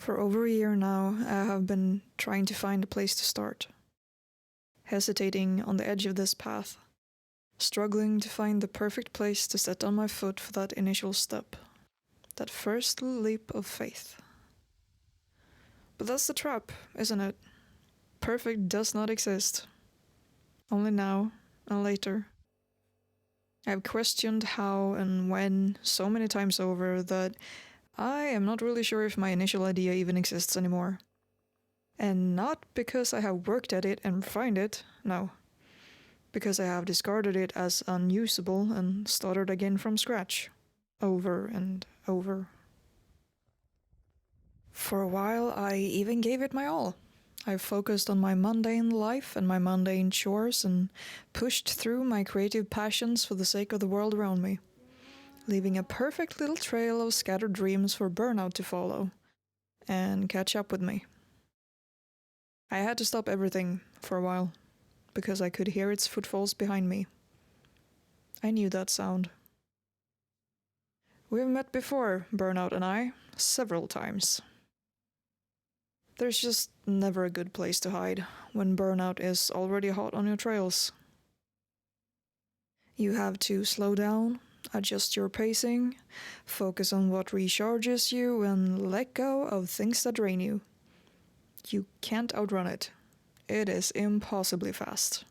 For over a year now, I have been trying to find a place to start. Hesitating on the edge of this path, struggling to find the perfect place to set down my foot for that initial step, that first leap of faith. But that's the trap, isn't it? Perfect does not exist. Only now and later. I've questioned how and when so many times over that I am not really sure if my initial idea even exists anymore. And not because I have worked at it and refined it, no. Because I have discarded it as unusable and started again from scratch. Over and over. For a while, I even gave it my all. I focused on my mundane life and my mundane chores and pushed through my creative passions for the sake of the world around me, leaving a perfect little trail of scattered dreams for burnout to follow and catch up with me. I had to stop everything for a while because I could hear its footfalls behind me. I knew that sound. We've met before, Burnout and I, several times. There's just never a good place to hide when burnout is already hot on your trails. You have to slow down, adjust your pacing, focus on what recharges you, and let go of things that drain you. You can't outrun it. It is impossibly fast.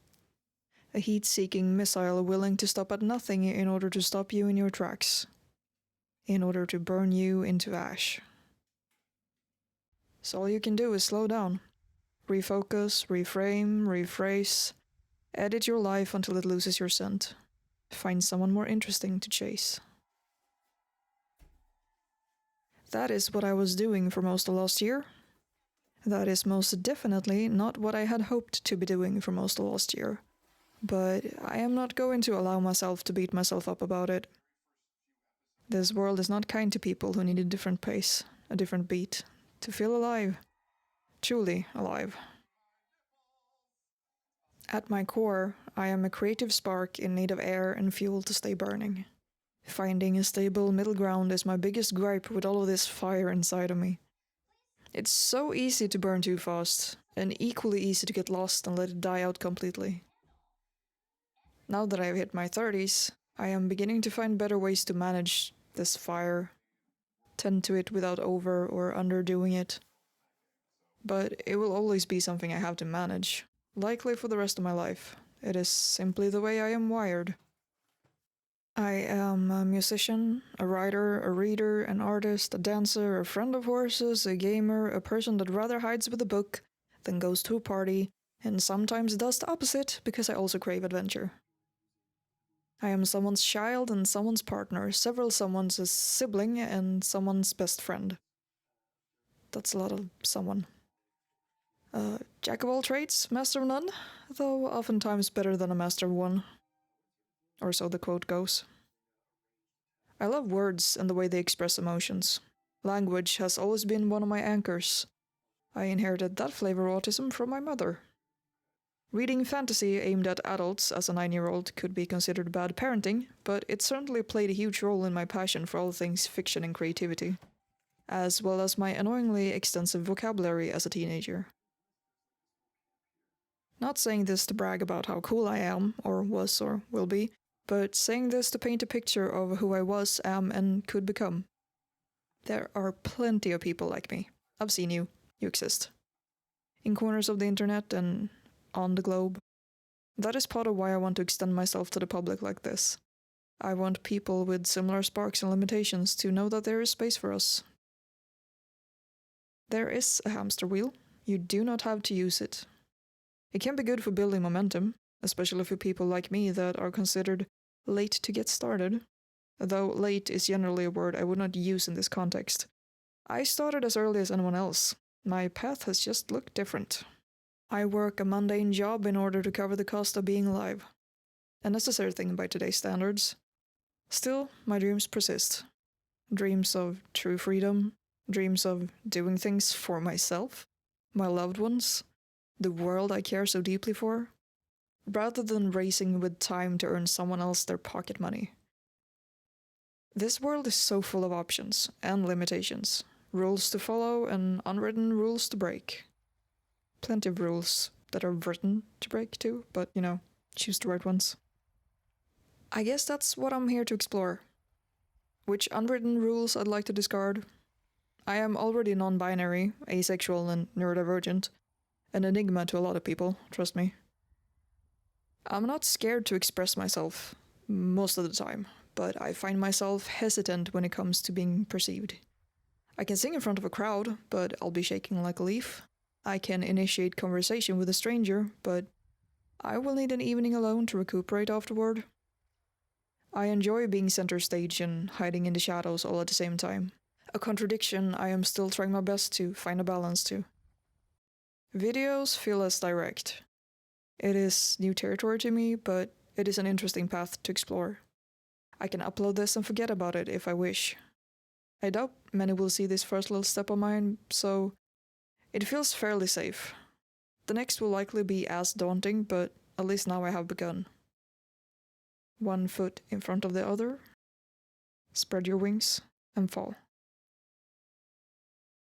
A heat-seeking missile willing to stop at nothing in order to stop you in your tracks, in order to burn you into ash. So all you can do is slow down, refocus, reframe, rephrase, edit your life until it loses your scent. Find someone more interesting to chase. That is what I was doing for most of last year. That is most definitely not what I had hoped to be doing for most of last year. But I am not going to allow myself to beat myself up about it. This world is not kind to people who need a different pace, a different beat, to feel alive. Truly alive. At my core, I am a creative spark in need of air and fuel to stay burning. Finding a stable middle ground is my biggest gripe with all of this fire inside of me. It's so easy to burn too fast, and equally easy to get lost and let it die out completely. Now that I've hit my 30s, I am beginning to find better ways to manage this fire, tend to it without over or underdoing it. But it will always be something I have to manage, likely for the rest of my life. It is simply the way I am wired. I am a musician, a writer, a reader, an artist, a dancer, a friend of horses, a gamer, a person that rather hides with a book than goes to a party, and sometimes does the opposite because I also crave adventure. I am someone's child and someone's partner, several someone's sibling and someone's best friend. That's a lot of someone. Jack of all trades, master of none, though oftentimes better than a master of one. Or so the quote goes. I love words and the way they express emotions. Language has always been one of my anchors. I inherited that flavor of autism from my mother. Reading fantasy aimed at adults as a 9-year-old could be considered bad parenting, but it certainly played a huge role in my passion for all things fiction and creativity, as well as my annoyingly extensive vocabulary as a teenager. Not saying this to brag about how cool I am, or was, or will be, but saying this to paint a picture of who I was, am, and could become. There are plenty of people like me. I've seen you. You exist. In corners of the internet and on the globe. That is part of why I want to extend myself to the public like this. I want people with similar sparks and limitations to know that there is space for us. There is a hamster wheel. You do not have to use it. It can be good for building momentum, especially for people like me that are considered late to get started. Though late is generally a word I would not use in this context. I started as early as anyone else. My path has just looked different. I work a mundane job in order to cover the cost of being alive. A necessary thing by today's standards. Still, my dreams persist. Dreams of true freedom, dreams of doing things for myself, my loved ones, the world I care so deeply for, rather than racing with time to earn someone else their pocket money. This world is so full of options and limitations, rules to follow and unwritten rules to break. Plenty of rules that are written to break too, but choose the right ones. I guess that's what I'm here to explore. Which unwritten rules I'd like to discard. I am already non-binary, asexual, and neurodivergent. An enigma to a lot of people, trust me. I'm not scared to express myself, most of the time, but I find myself hesitant when it comes to being perceived. I can sing in front of a crowd, but I'll be shaking like a leaf. I can initiate conversation with a stranger, but I will need an evening alone to recuperate afterward. I enjoy being center stage and hiding in the shadows all at the same time. A contradiction I am still trying my best to find a balance to. Videos feel less direct. It is new territory to me, but it is an interesting path to explore. I can upload this and forget about it if I wish. I doubt many will see this first little step of mine, so it feels fairly safe. The next will likely be as daunting, but at least now I have begun. One foot in front of the other. Spread your wings and fall.